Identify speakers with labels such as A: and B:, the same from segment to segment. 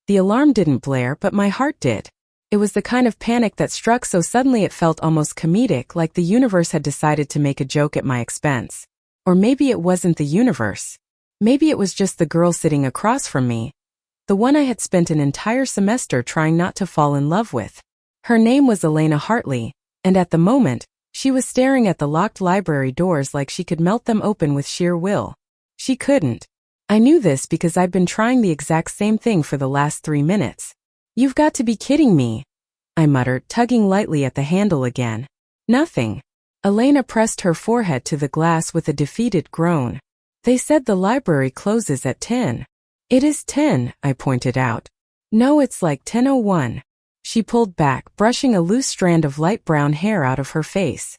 A: The alarm didn't blare, but my heart did. It was the kind of panic that struck so suddenly it felt almost comedic, like the universe had decided to make a joke at my expense. Or maybe it wasn't the universe. Maybe it was just the girl sitting across from me, the one I had spent an entire semester trying not to fall in love with. Her name was Elena Hartley, and at the moment, she was staring at the locked library doors like she could melt them open with sheer will. She couldn't. I knew this because I'd been trying the exact same thing for the last 3 minutes. "You've got to be kidding me," I muttered, tugging lightly at the handle again. "Nothing." Elena pressed her forehead to the glass with a defeated groan. "They said the library closes at 10. "It is 10, I pointed out. "No, it's like 10:01. She pulled back, brushing a loose strand of light brown hair out of her face.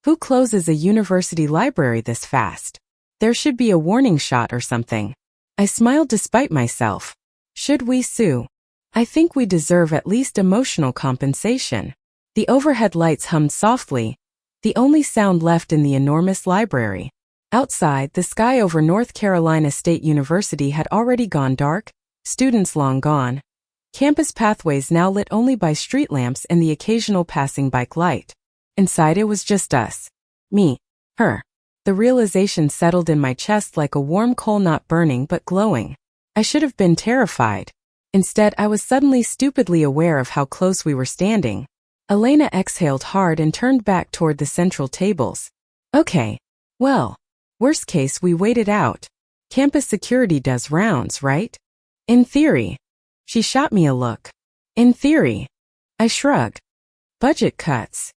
A: "Who closes a university library this fast? There should be a warning shot or something." I smiled despite myself. "Should we sue? I think we deserve at least emotional compensation." The overhead lights hummed softly, the only sound left in the enormous library. Outside, the sky over North Carolina State University had already gone dark, students long gone. Campus pathways now lit only by street lamps and the occasional passing bike light. Inside it was just us. Me. Her. The realization settled in my chest like a warm coal not burning but glowing. I should have been terrified. Instead, I was suddenly stupidly aware of how close we were standing. Elena exhaled hard and turned back toward the central tables. "Okay. Well. Worst case, we wait it out. Campus security does rounds, right? In theory." She shot me a look. "In theory." I shrugged. "Budget cuts."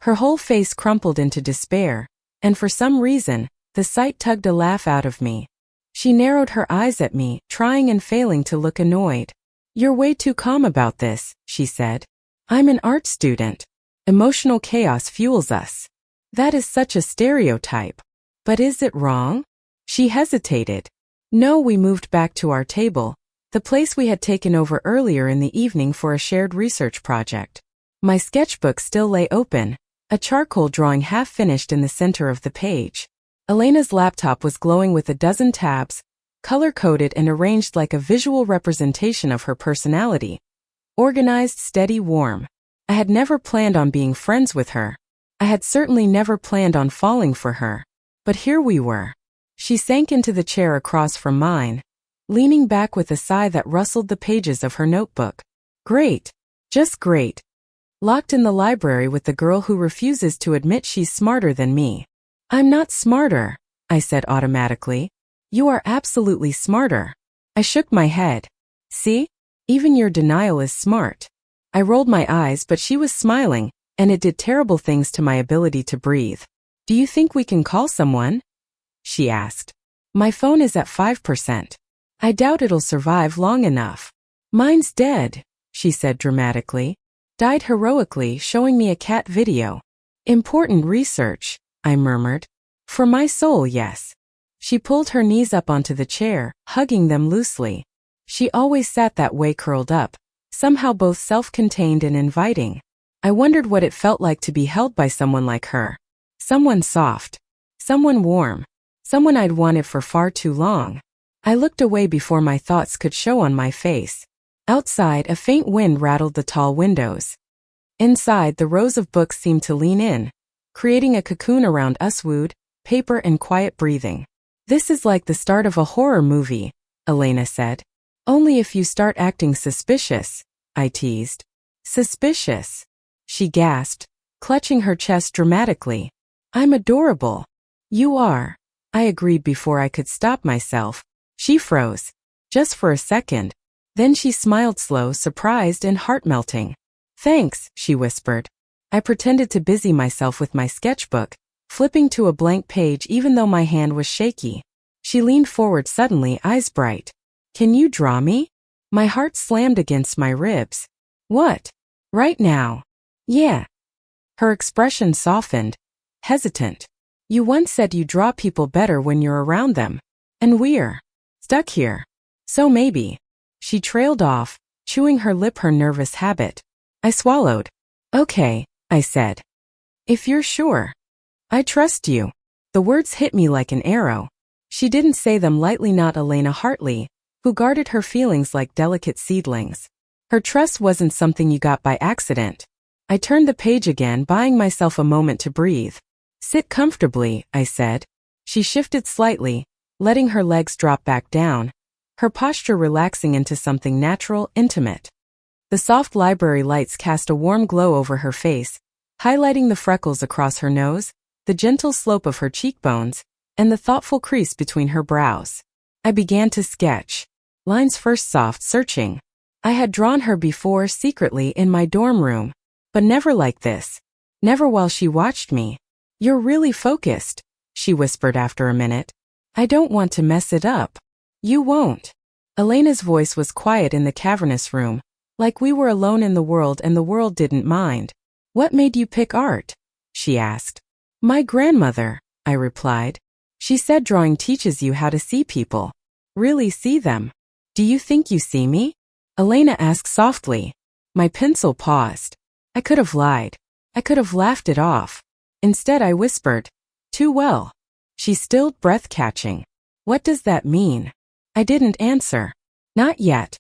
A: Her whole face crumpled into despair, and for some reason, the sight tugged a laugh out of me. She narrowed her eyes at me, trying and failing to look annoyed. "You're way too calm about this," she said. "I'm an art student. Emotional chaos fuels us." That is such a stereotype. But is it wrong? She hesitated. "No," we moved back to our table, the place we had taken over earlier in the evening for a shared research project. My sketchbook still lay open, a charcoal drawing half finished in the center of the page. Elena's laptop was glowing with a dozen tabs, color-coded and arranged like a visual representation of her personality. Organized, steady, warm. I had never planned on being friends with her. I had certainly never planned on falling for her. But here we were. She sank into the chair across from mine, leaning back with a sigh that rustled the pages of her notebook. "Great. Just great. Locked in the library with the girl who refuses to admit she's smarter than me." "I'm not smarter," I said automatically. "You are absolutely smarter." I shook my head. "See? Even your denial is smart." I rolled my eyes, but she was smiling, and it did terrible things to my ability to breathe. "Do you think we can call someone?" she asked. "My phone is at 5%. I doubt it'll survive long enough." "Mine's dead," she said dramatically. "Died heroically, showing me a cat video." "Important research," I murmured. "For my soul, yes." She pulled her knees up onto the chair, hugging them loosely. She always sat that way, curled up, somehow both self-contained and inviting. I wondered what it felt like to be held by someone like her. Someone soft. Someone warm. Someone I'd wanted for far too long. I looked away before my thoughts could show on my face. Outside, a faint wind rattled the tall windows. Inside, the rows of books seemed to lean in, creating a cocoon around us, wood, paper and quiet breathing. "This is like the start of a horror movie," Elena said. "Only if you start acting suspicious," I teased. "Suspicious," she gasped, clutching her chest dramatically. "I'm adorable." "You are," I agreed before I could stop myself. She froze. Just for a second. Then she smiled, slow, surprised and heart-melting. "Thanks," she whispered. I pretended to busy myself with my sketchbook, flipping to a blank page even though my hand was shaky. She leaned forward suddenly, eyes bright. "Can you draw me?" My heart slammed against my ribs. "What? Right now?" "Yeah." Her expression softened. Hesitant. "You once said you draw people better when you're around them. And we're stuck here. So maybe." She trailed off, chewing her lip, her nervous habit. I swallowed. "Okay," I said. "If you're sure." "I trust you." The words hit me like an arrow. She didn't say them lightly, not Elena Hartley, who guarded her feelings like delicate seedlings. Her trust wasn't something you got by accident. I turned the page again, buying myself a moment to breathe. Sit comfortably, I said. She shifted slightly, letting her legs drop back down, her posture relaxing into something natural, intimate. The soft library lights cast a warm glow over her face, highlighting the freckles across her nose, the gentle slope of her cheekbones, and the thoughtful crease between her brows. I began to sketch. Lines first soft, searching. I had drawn her before, secretly, in my dorm room. But never like this. Never while she watched me. You're really focused, she whispered after a minute. I don't want to mess it up. You won't. Elena's voice was quiet in the cavernous room, like we were alone in the world and the world didn't mind. What made you pick art? She asked. My grandmother, I replied. She said drawing teaches you how to see people. Really see them. Do you think you see me? Elena asked softly. My pencil paused. I could have lied. I could have laughed it off. Instead I whispered, too well. She stilled, breath-catching. What does that mean? I didn't answer. Not yet.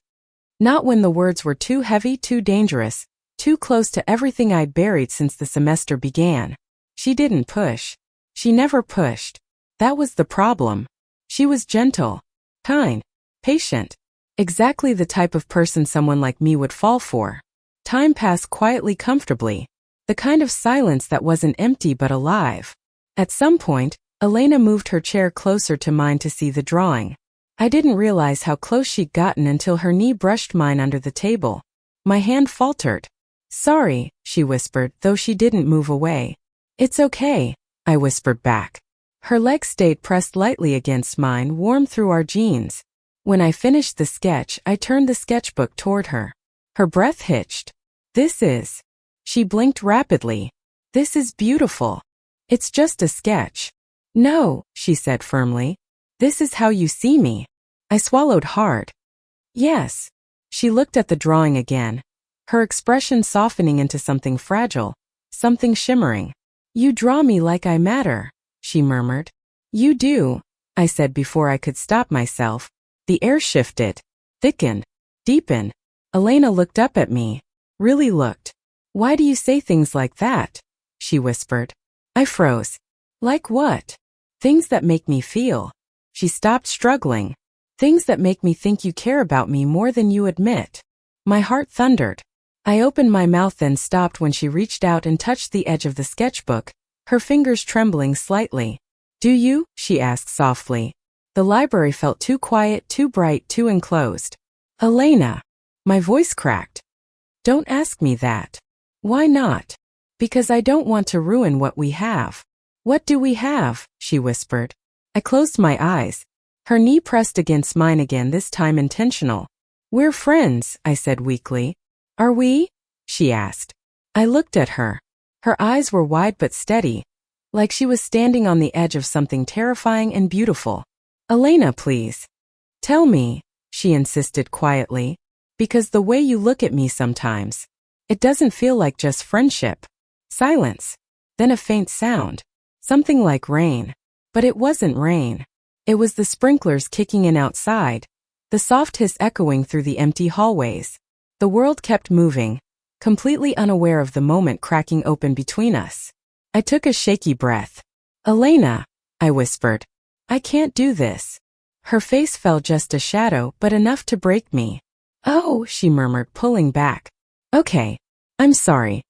A: Not when the words were too heavy, too dangerous, too close to everything I'd buried since the semester began. She didn't push. She never pushed. That was the problem. She was gentle, kind, patient. Exactly the type of person someone like me would fall for. Time passed quietly, comfortably. The kind of silence that wasn't empty but alive. At some point, Elena moved her chair closer to mine to see the drawing. I didn't realize how close she'd gotten until her knee brushed mine under the table. My hand faltered. Sorry, she whispered, though she didn't move away. It's okay, I whispered back. Her legs stayed pressed lightly against mine, warm through our jeans. When I finished the sketch, I turned the sketchbook toward her. Her breath hitched. This is. She blinked rapidly. This is beautiful. It's just a sketch. No, she said firmly. This is how you see me. I swallowed hard. Yes. She looked at the drawing again, her expression softening into something fragile, something shimmering. You draw me like I matter, she murmured. You do, I said before I could stop myself. The air shifted, thickened, deepened. Elena looked up at me. Really looked. Why do you say things like that? She whispered. I froze. Like what? Things that make me feel. She stopped, struggling. Things that make me think you care about me more than you admit. My heart thundered. I opened my mouth, then stopped when she reached out and touched the edge of the sketchbook, her fingers trembling slightly. Do you? She asked softly. The library felt too quiet, too bright, too enclosed. Elena. My voice cracked. Don't ask me that. Why not? Because I don't want to ruin what we have. What do we have? She whispered. I closed my eyes. Her knee pressed against mine again, this time intentional. We're friends, I said weakly. Are we? She asked. I looked at her. Her eyes were wide but steady, like she was standing on the edge of something terrifying and beautiful. Elena, please. Tell me, she insisted quietly. Because the way you look at me sometimes, it doesn't feel like just friendship. Silence. Then a faint sound. Something like rain. But it wasn't rain. It was the sprinklers kicking in outside, the soft hiss echoing through the empty hallways. The world kept moving, completely unaware of the moment cracking open between us. I took a shaky breath. Elena, I whispered. I can't do this. Her face fell just a shadow, but enough to break me. Oh, she murmured, pulling back. Okay. I'm sorry.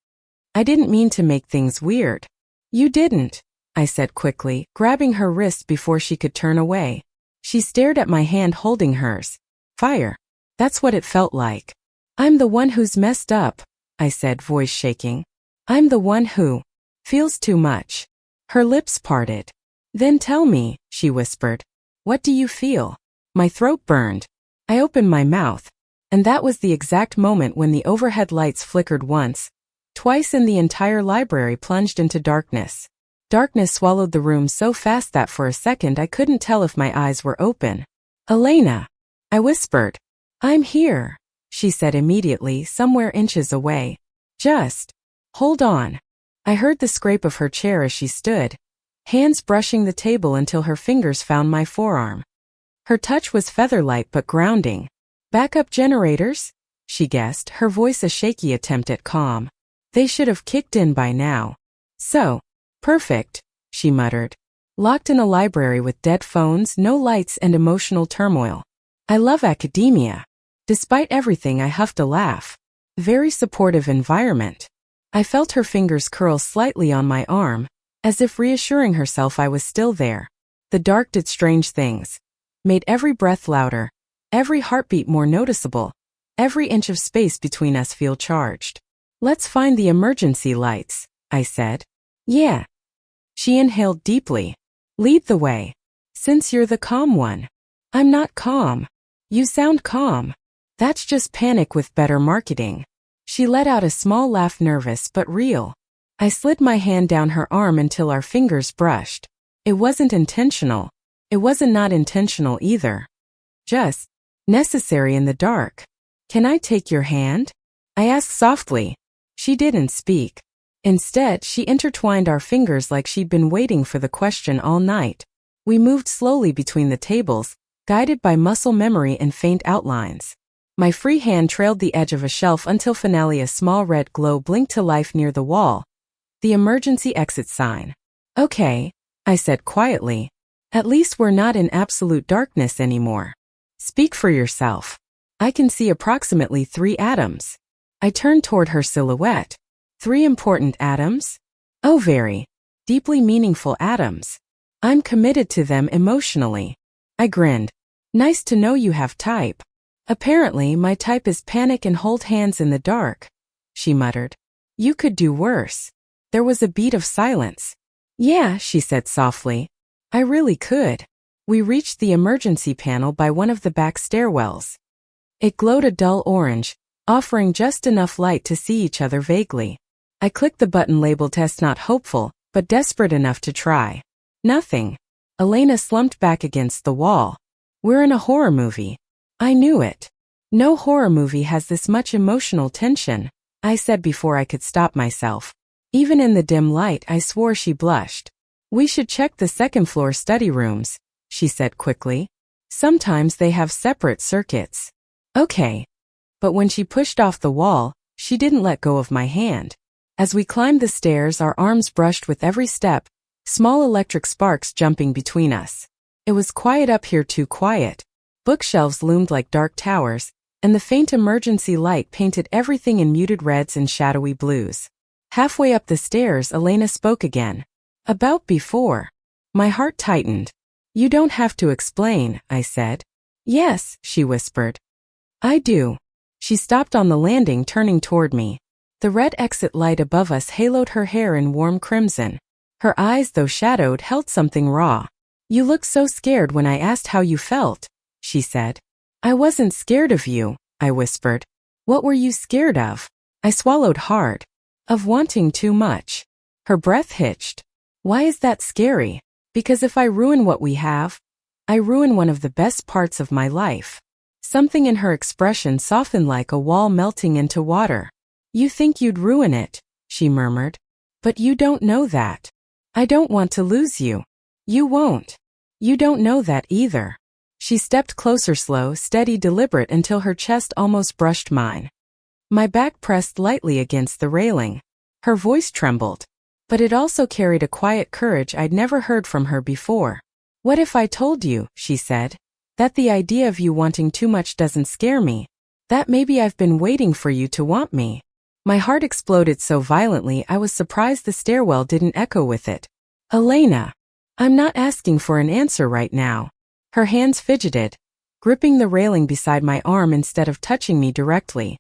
A: I didn't mean to make things weird. You didn't, I said quickly, grabbing her wrist before she could turn away. She stared at my hand holding hers. Fire. That's what it felt like. I'm the one who's messed up, I said, voice shaking. I'm the one who feels too much. Her lips parted. Then tell me, she whispered. What do you feel? My throat burned. I opened my mouth. And that was the exact moment when the overhead lights flickered once, twice, and the entire library plunged into darkness. Darkness swallowed the room so fast that for a second I couldn't tell if my eyes were open. Elena, I whispered. I'm here, she said immediately, somewhere inches away. Just hold on. I heard the scrape of her chair as she stood, hands brushing the table until her fingers found my forearm. Her touch was feather-light but grounding. Backup generators? She guessed, her voice a shaky attempt at calm. They should have kicked in by now. So, perfect, she muttered. Locked in a library with dead phones, no lights, and emotional turmoil. I love academia. Despite everything, I huffed a laugh. Very supportive environment. I felt her fingers curl slightly on my arm, as if reassuring herself I was still there. The dark did strange things. Made every breath louder, every heartbeat more noticeable, every inch of space between us feel charged. Let's find the emergency lights, I said. Yeah. She inhaled deeply. Lead the way. Since you're the calm one. I'm not calm. You sound calm. That's just panic with better marketing. She let out a small laugh, nervous but real. I slid my hand down her arm until our fingers brushed. It wasn't intentional. It wasn't not intentional either. Just necessary in the dark. Can I take your hand? I asked softly. She didn't speak. Instead, she intertwined our fingers like she'd been waiting for the question all night. We moved slowly between the tables, guided by muscle memory and faint outlines. My free hand trailed the edge of a shelf until finally a small red glow blinked to life near the wall. The emergency exit sign. Okay, I said quietly. At least we're not in absolute darkness anymore. Speak for yourself. I can see approximately 3 atoms. I turned toward her silhouette. 3 important atoms? Oh, very deeply meaningful atoms. I'm committed to them emotionally. I grinned. Nice to know you have type. Apparently, my type is panic and hold hands in the dark, she muttered. You could do worse. There was a beat of silence. Yeah, she said softly. I really could. We reached the emergency panel by one of the back stairwells. It glowed a dull orange, offering just enough light to see each other vaguely. I clicked the button labeled test, not hopeful, but desperate enough to try. Nothing. Elena slumped back against the wall. We're in a horror movie. I knew it. No horror movie has this much emotional tension, I said before I could stop myself. Even in the dim light, I swore she blushed. We should check the second-floor study rooms, she said quickly. Sometimes they have separate circuits. Okay. But when she pushed off the wall, she didn't let go of my hand. As we climbed the stairs, our arms brushed with every step, small electric sparks jumping between us. It was quiet up here, too quiet. Bookshelves loomed like dark towers, and the faint emergency light painted everything in muted reds and shadowy blues. Halfway up the stairs, Elena spoke again. About before. My heart tightened. You don't have to explain, I said. Yes, she whispered. I do. She stopped on the landing, turning toward me. The red exit light above us haloed her hair in warm crimson. Her eyes, though shadowed, held something raw. You looked so scared when I asked how you felt, she said. I wasn't scared of you, I whispered. What were you scared of? I swallowed hard. Of wanting too much. Her breath hitched. Why is that scary? Because if I ruin what we have, I ruin one of the best parts of my life. Something in her expression softened like a wall melting into water. You think you'd ruin it, she murmured. But you don't know that. I don't want to lose you. You won't. You don't know that either. She stepped closer, slow, steady, deliberate, until her chest almost brushed mine. My back pressed lightly against the railing. Her voice trembled. But it also carried a quiet courage I'd never heard from her before. What if I told you, she said, that the idea of you wanting too much doesn't scare me? That maybe I've been waiting for you to want me. My heart exploded so violently I was surprised the stairwell didn't echo with it. Elena, I'm not asking for an answer right now. Her hands fidgeted, gripping the railing beside my arm instead of touching me directly.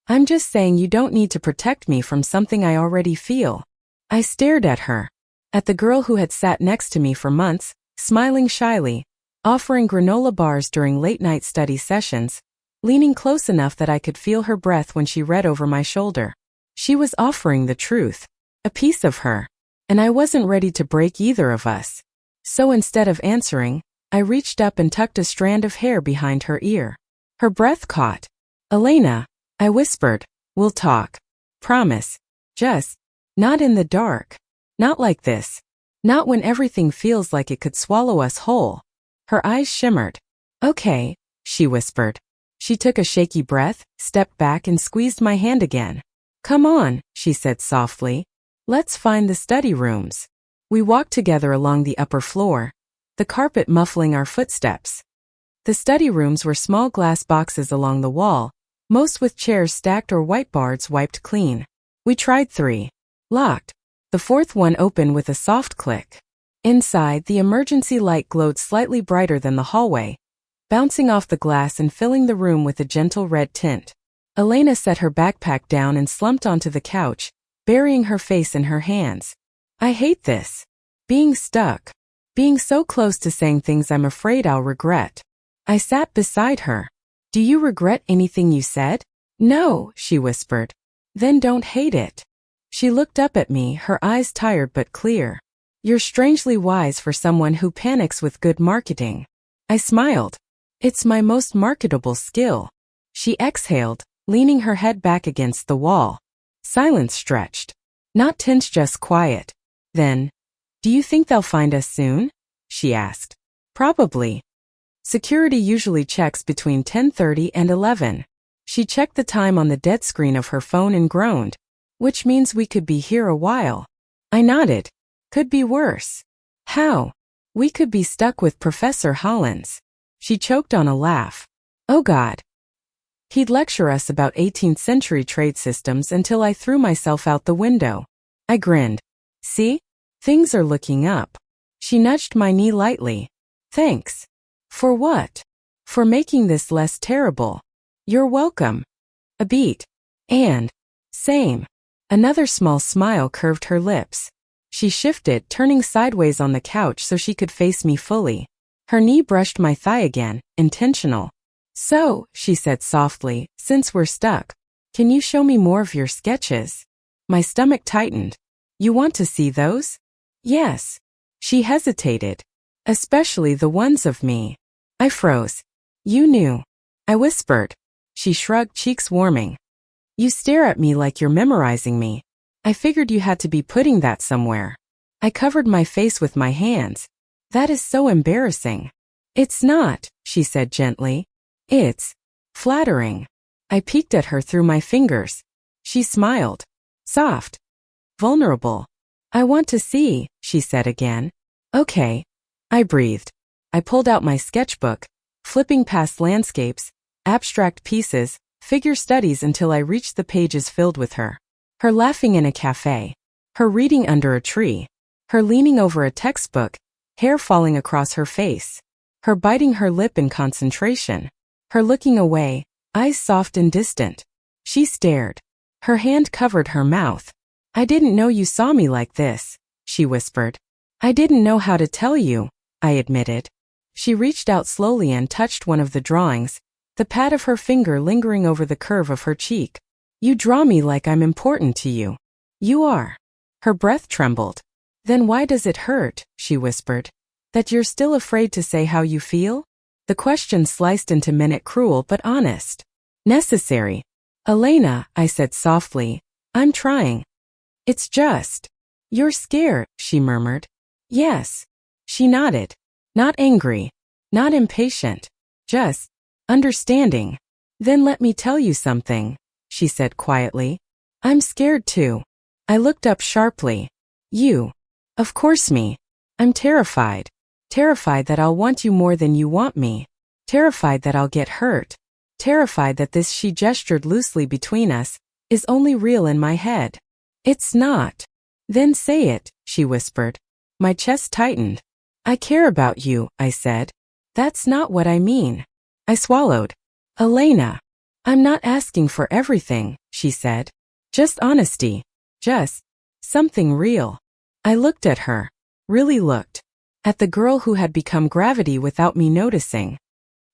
A: I'm just saying you don't need to protect me from something I already feel. I stared at her, at the girl who had sat next to me for months, smiling shyly, offering granola bars during late-night study sessions, leaning close enough that I could feel her breath when she read over my shoulder. She was offering the truth, a piece of her, and I wasn't ready to break either of us. So instead of answering, I reached up and tucked a strand of hair behind her ear. Her breath caught. Elena, I whispered, we'll talk. Promise. Just, not in the dark. Not like this. Not when everything feels like it could swallow us whole. Her eyes shimmered. Okay, she whispered. She took a shaky breath, stepped back and squeezed my hand again. Come on, she said softly. Let's find the study rooms. We walked together along the upper floor, the carpet muffling our footsteps. The study rooms were small glass boxes along the wall, most with chairs stacked or whiteboards wiped clean. We tried 3. Locked. The 4th one opened with a soft click. Inside, the emergency light glowed slightly brighter than the hallway, bouncing off the glass and filling the room with a gentle red tint. Elena set her backpack down and slumped onto the couch, burying her face in her hands. I hate this. Being stuck. Being so close to saying things I'm afraid I'll regret. I sat beside her. Do you regret anything you said? No, she whispered. Then don't hate it. She looked up at me, her eyes tired but clear. You're strangely wise for someone who panics with good marketing. I smiled. It's my most marketable skill. She exhaled, leaning her head back against the wall. Silence stretched. Not tense, just quiet. Then, do you think they'll find us soon? She asked. Probably. Security usually checks between 10:30 and 11. She checked the time on the dead screen of her phone and groaned. Which means we could be here a while. I nodded. Could be worse. How? We could be stuck with Professor Hollins. She choked on a laugh. Oh God. He'd lecture us about 18th century trade systems until I threw myself out the window. I grinned. See? Things are looking up. She nudged my knee lightly. Thanks. For what? For making this less terrible. You're welcome. A beat. And. Same. Another small smile curved her lips. She shifted, turning sideways on the couch so she could face me fully. Her knee brushed my thigh again, intentional. So, she said softly, since we're stuck, can you show me more of your sketches? My stomach tightened. You want to see those? Yes. She hesitated. Especially the ones of me. I froze. You knew. I whispered. She shrugged, cheeks warming. You stare at me like you're memorizing me. I figured you had to be putting that somewhere. I covered my face with my hands. That is so embarrassing. It's not, she said gently. It's flattering. I peeked at her through my fingers. She smiled. Soft. Vulnerable. I want to see, she said again. Okay. I breathed. I pulled out my sketchbook, flipping past landscapes, abstract pieces, figure studies until I reached the pages filled with her. Her laughing in a cafe. Her reading under a tree. Her leaning over a textbook, hair falling across her face. Her biting her lip in concentration. Her looking away, eyes soft and distant. She stared. Her hand covered her mouth. I didn't know you saw me like this, she whispered. I didn't know how to tell you, I admitted. She reached out slowly and touched one of the drawings, the pad of her finger lingering over the curve of her cheek. You draw me like I'm important to you. You are. Her breath trembled. Then why does it hurt, she whispered. That you're still afraid to say how you feel? The question sliced into minute, cruel but honest. Necessary. Elena, I said softly, I'm trying. It's just. You're scared, she murmured. Yes. She nodded. Not angry. Not impatient. Just understanding. Then let me tell you something, she said quietly. I'm scared too. I looked up sharply. You. Of course me. I'm terrified. Terrified that I'll want you more than you want me. Terrified that I'll get hurt. Terrified that this, she gestured loosely between us, is only real in my head. It's not. Then say it, she whispered. My chest tightened. I care about you, I said. That's not what I mean. I swallowed. Elena. I'm not asking for everything, she said. Just honesty. Just something real. I looked at her. Really looked. At the girl who had become gravity without me noticing.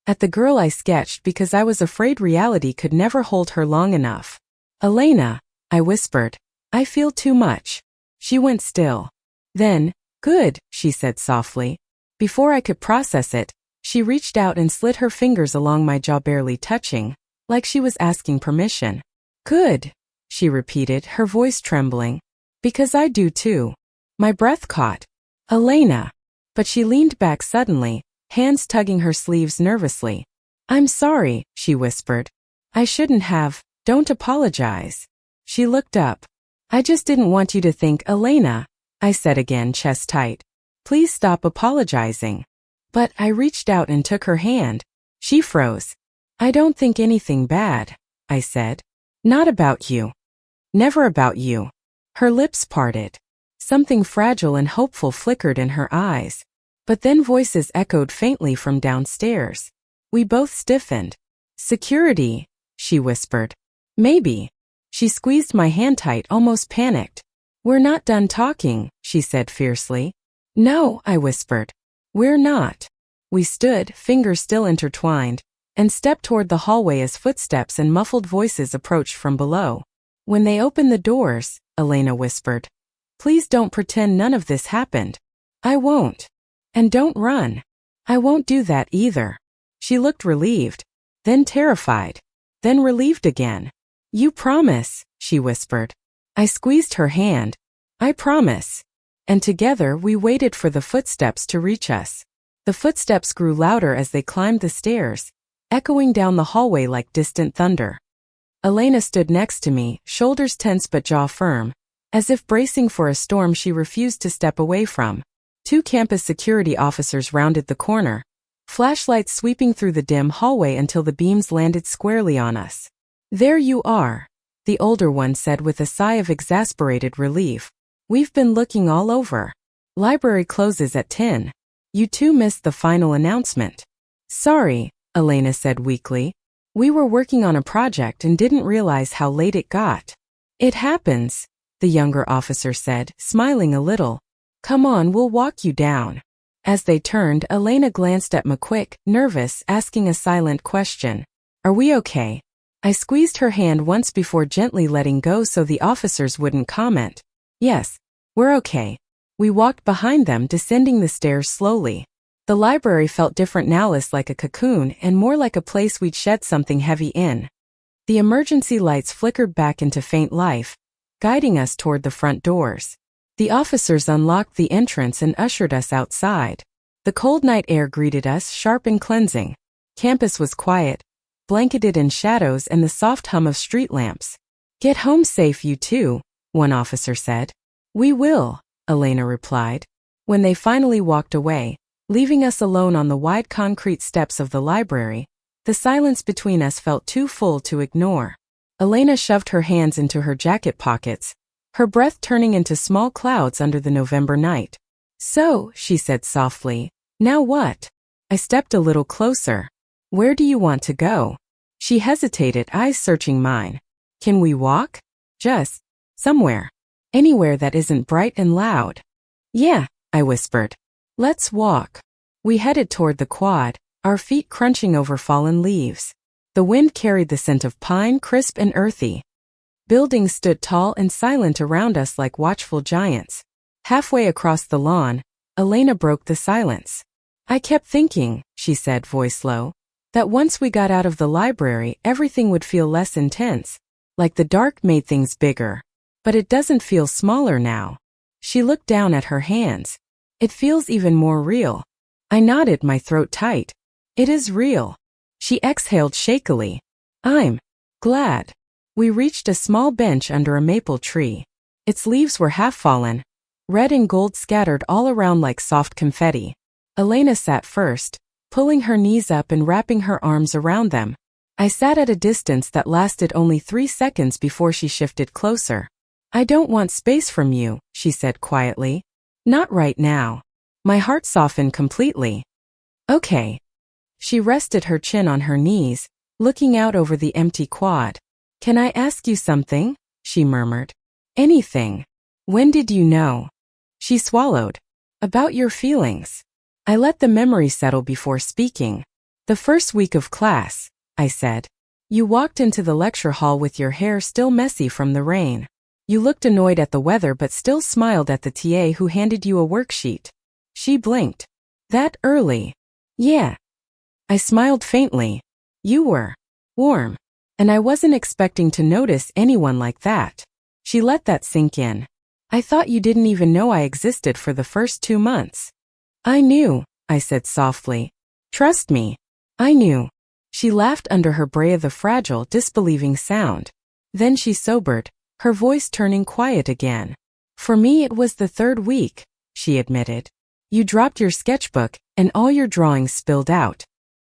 A: At the girl I sketched because I was afraid reality could never hold her long enough. Elena, I whispered. I feel too much. She went still. Then, good, she said softly. Before I could process it, she reached out and slid her fingers along my jaw, barely touching, like she was asking permission. Good, she repeated, her voice trembling. Because I do too. My breath caught. Elena. But she leaned back suddenly, hands tugging her sleeves nervously. I'm sorry, she whispered. I shouldn't have. Don't apologize. She looked up. I just didn't want you to think, Elena, I said again, chest tight. Please stop apologizing. But I reached out and took her hand. She froze. I don't think anything bad, I said. Not about you. Never about you. Her lips parted. Something fragile and hopeful flickered in her eyes. But then voices echoed faintly from downstairs. We both stiffened. Security, she whispered. Maybe. She squeezed my hand tight, almost panicked. We're not done talking, she said fiercely. No, I whispered. We're not. We stood, fingers still intertwined, and stepped toward the hallway as footsteps and muffled voices approached from below. When they open the doors, Elena whispered. Please don't pretend none of this happened. I won't. And don't run. I won't do that either. She looked relieved, then terrified, then relieved again. You promise, she whispered. I squeezed her hand. I promise. And together we waited for the footsteps to reach us. The footsteps grew louder as they climbed the stairs, echoing down the hallway like distant thunder. Elena stood next to me, shoulders tense but jaw firm, as if bracing for a storm she refused to step away from. 2 campus security officers rounded the corner, flashlights sweeping through the dim hallway until the beams landed squarely on us. There you are, the older one said with a sigh of exasperated relief. We've been looking all over. Library closes at 10. You 2 missed the final announcement. Sorry, Elena said weakly. We were working on a project and didn't realize how late it got. It happens, the younger officer said, smiling a little. Come on, we'll walk you down. As they turned, Elena glanced at McQuick, nervous, asking a silent question. Are we okay? I squeezed her hand once before gently letting go so the officers wouldn't comment. Yes, we're okay. We walked behind them, descending the stairs slowly. The library felt different now, less like a cocoon and more like a place we'd shed something heavy in. The emergency lights flickered back into faint life, guiding us toward the front doors. The officers unlocked the entrance and ushered us outside. The cold night air greeted us, sharp and cleansing. Campus was quiet, blanketed in shadows and the soft hum of street lamps. Get home safe, you 2, one officer said. We will, Elena replied. When they finally walked away, leaving us alone on the wide concrete steps of the library, the silence between us felt too full to ignore. Elena shoved her hands into her jacket pockets, her breath turning into small clouds under the November night. So, she said softly, now what? I stepped a little closer. Where do you want to go? She hesitated, eyes searching mine. Can we walk? Just somewhere. Anywhere that isn't bright and loud. Yeah, I whispered. Let's walk. We headed toward the quad, our feet crunching over fallen leaves. The wind carried the scent of pine, crisp and earthy. Buildings stood tall and silent around us like watchful giants. Halfway across the lawn, Elena broke the silence. I kept thinking, she said, voice low, that once we got out of the library, everything would feel less intense, like the dark made things bigger. But it doesn't feel smaller now. She looked down at her hands. It feels even more real. I nodded, my throat tight. It is real. She exhaled shakily. I'm glad. We reached a small bench under a maple tree. Its leaves were half fallen, red and gold scattered all around like soft confetti. Elena sat first, pulling her knees up and wrapping her arms around them. I sat at a distance that lasted only 3 seconds before she shifted closer. I don't want space from you, she said quietly. Not right now. My heart softened completely. Okay. She rested her chin on her knees, looking out over the empty quad. Can I ask you something? She murmured. Anything. When did you know? She swallowed. About your feelings. I let the memory settle before speaking. The first week of class, I said. You walked into the lecture hall with your hair still messy from the rain. You looked annoyed at the weather but still smiled at the TA who handed you a worksheet. She blinked. That early? Yeah. I smiled faintly. You were warm. And I wasn't expecting to notice anyone like that. She let that sink in. I thought you didn't even know I existed for the first 2 months. I knew, I said softly, Trust me. I knew. She laughed under her braid, the fragile, disbelieving sound. Then she sobered, her voice turning quiet again. For me it was the third week, she admitted. You dropped your sketchbook, and all your drawings spilled out.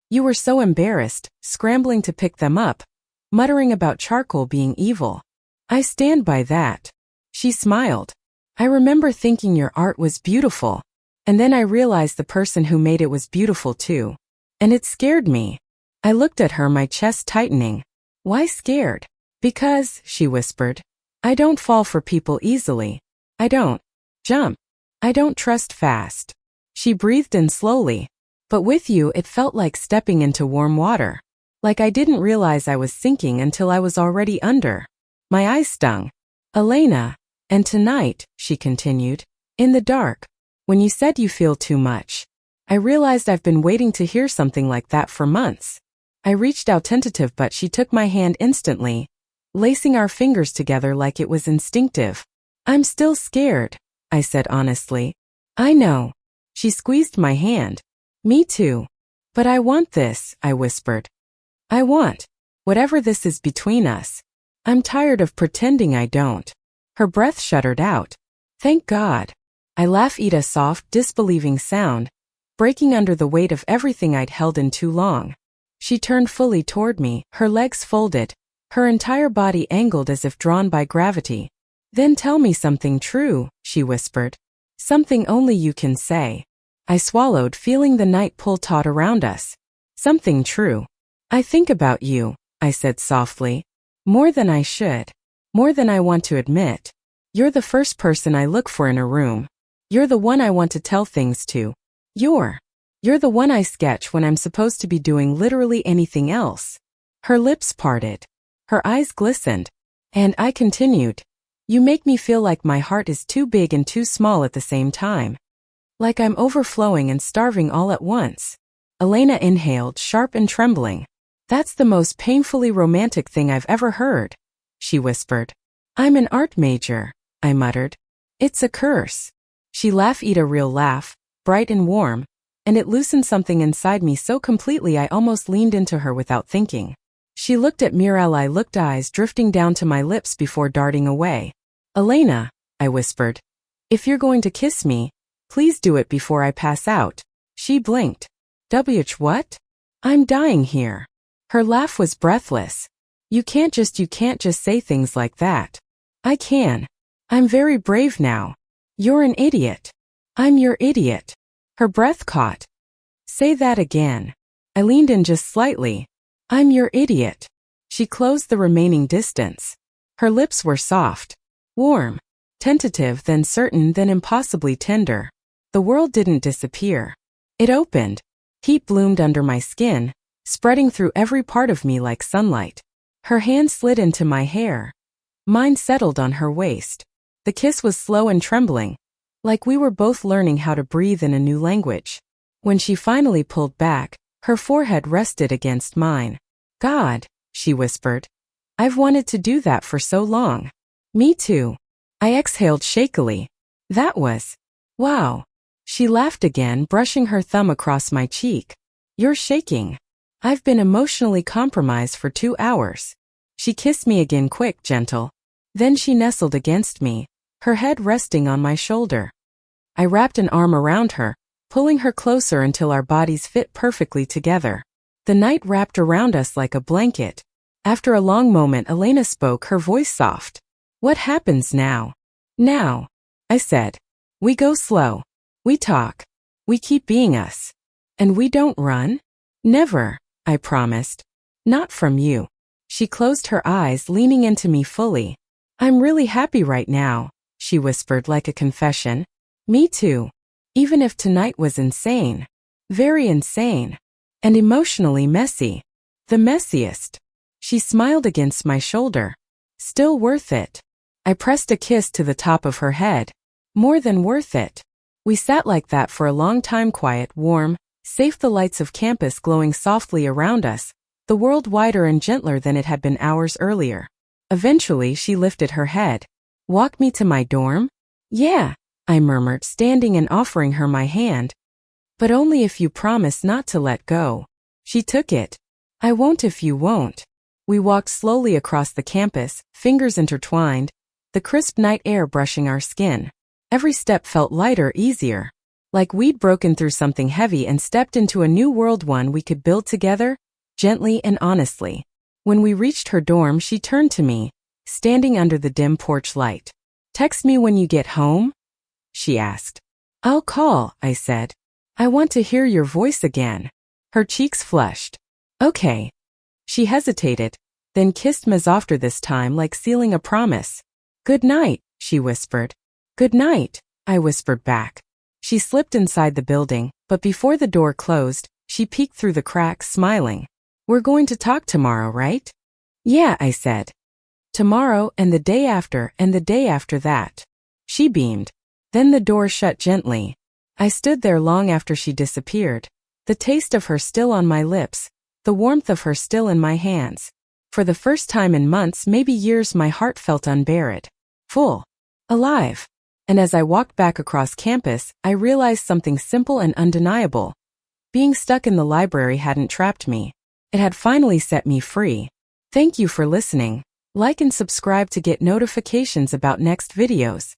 A: You were so embarrassed, scrambling to pick them up, muttering about charcoal being evil. I stand by that. She smiled. I remember thinking your art was beautiful. And then I realized the person who made it was beautiful too. And it scared me. I looked at her, my chest tightening. Why scared? Because, she whispered, I don't fall for people easily. I don't jump. I don't trust fast. She breathed in slowly. But with you it felt like stepping into warm water. Like I didn't realize I was sinking until I was already under. My eyes stung. Elena, and tonight, she continued, in the dark, when you said you feel too much, I realized I've been waiting to hear something like that for months. I reached out tentative, but she took my hand instantly, lacing our fingers together like it was instinctive. I'm still scared, I said honestly. I know. She squeezed my hand. Me too. But I want this, I whispered. I want whatever this is between us. I'm tired of pretending I don't. Her breath shuddered out. Thank God. I laughed, a soft, disbelieving sound, breaking under the weight of everything I'd held in too long. She turned fully toward me, her legs folded, her entire body angled as if drawn by gravity. Then tell me something true, she whispered. Something only you can say. I swallowed, feeling the night pull taut around us. Something true. I think about you, I said softly. More than I should. More than I want to admit. You're the first person I look for in a room. You're the one I want to tell things to. You're the one I sketch when I'm supposed to be doing literally anything else. Her lips parted. Her eyes glistened. And I continued. You make me feel like my heart is too big and too small at the same time. Like I'm overflowing and starving all at once. Elena inhaled, sharp and trembling. That's the most painfully romantic thing I've ever heard, she whispered. I'm an art major, I muttered. It's a curse. She laughed, a real laugh, bright and warm, and it loosened something inside me so completely I almost leaned into her without thinking. She looked at Mirel. I looked, eyes drifting down to my lips before darting away. Elena, I whispered. If you're going to kiss me, please do it before I pass out. She blinked. What? I'm dying here. Her laugh was breathless. You can't just say things like that. I can. I'm very brave now. You're an idiot. I'm your idiot. Her breath caught. Say that again. I leaned in just slightly. I'm your idiot. She closed the remaining distance. Her lips were soft, warm, tentative, then certain, then impossibly tender. The world didn't disappear. It opened. Heat bloomed under my skin, spreading through every part of me like sunlight. Her hand slid into my hair. Mine settled on her waist. The kiss was slow and trembling, like we were both learning how to breathe in a new language. When she finally pulled back, her forehead rested against mine. God, she whispered. I've wanted to do that for so long. Me too. I exhaled shakily. That was... wow. She laughed again, brushing her thumb across my cheek. You're shaking. I've been emotionally compromised for 2 hours. She kissed me again, quick, gentle. Then she nestled against me, her head resting on my shoulder. I wrapped an arm around her, pulling her closer until our bodies fit perfectly together. The night wrapped around us like a blanket. After a long moment, Elena spoke, her voice soft. What happens now? Now, I said. We go slow. We talk. We keep being us. And we don't run? Never, I promised. Not from you. She closed her eyes, leaning into me fully. I'm really happy right now, she whispered like a confession. Me too. Even if tonight was insane. Very insane. And emotionally messy. The messiest. She smiled against my shoulder. Still worth it. I pressed a kiss to the top of her head. More than worth it. We sat like that for a long time, quiet, warm, safe, the lights of campus glowing softly around us, the world wider and gentler than it had been hours earlier. Eventually she lifted her head. Walk me to my dorm? Yeah, I murmured, standing and offering her my hand. But only if you promise not to let go. She took it. I won't if you won't. We walked slowly across the campus, fingers intertwined, the crisp night air brushing our skin. Every step felt lighter, easier. Like we'd broken through something heavy and stepped into a new world, one we could build together, gently and honestly. When we reached her dorm, she turned to me, standing under the dim porch light. "Text me when you get home?" she asked. "I'll call," I said. "I want to hear your voice again." Her cheeks flushed. "Okay." She hesitated, then kissed me softer this time, like sealing a promise. "Good night," she whispered. "Good night," I whispered back. She slipped inside the building, but before the door closed, she peeked through the cracks, smiling. "We're going to talk tomorrow, right?" "Yeah," I said. "Tomorrow and the day after and the day after that." She beamed. Then the door shut gently. I stood there long after she disappeared, the taste of her still on my lips, the warmth of her still in my hands. For the first time in months, maybe years, my heart felt unburied, full, alive. And as I walked back across campus, I realized something simple and undeniable. Being stuck in the library hadn't trapped me. It had finally set me free. Thank you for listening. Like and subscribe to get notifications about next videos.